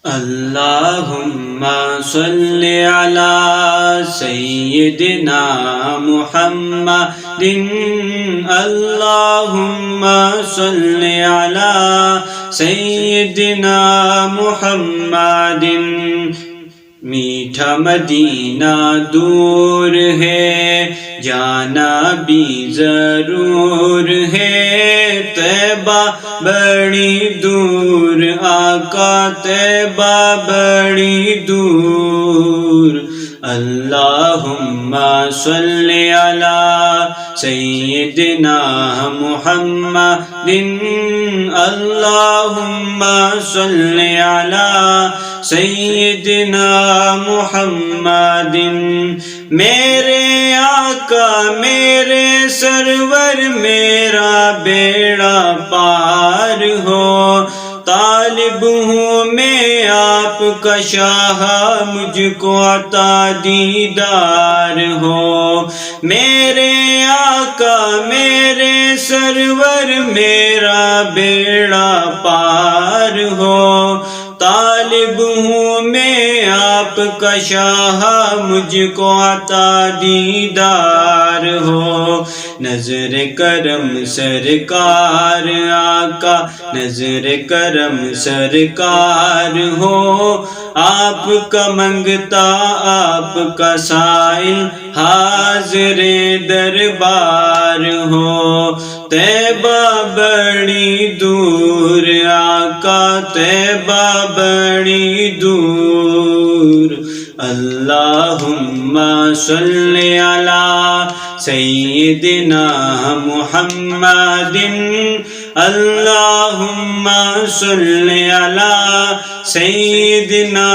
اللہم صلی علی سیدنا محمد اللہم صلی علی سیدنا محمد میٹھا مدینہ دور ہے جانا بھی ضرور ہے طیبہ بڑی دور آقا طیبہ بڑی دور اللہم صلی علی سیدنا محمد اللہم صلی علی سیدنا محمد میرے آقا میرے سرور میرا بیڑا پار ہو طالب ہوں میں آپ کا شاہ مجھ کو عطا دیدار ہو میرے آقا میرے سرور میرا بیڑا پار ہو طالب ہوں میں آپ کا شاہ مجھ کو عطا دیدار ہو نظر کرم سرکار آقا نظر کرم سرکار ہو آپ کا منگتا آپ کا سائل حاضر دربار ہو طیبہ بڑی دور آقا طیبہ بڑی دور اللہم صلی علی سیدنا محمد اللہم صلی علی سیدنا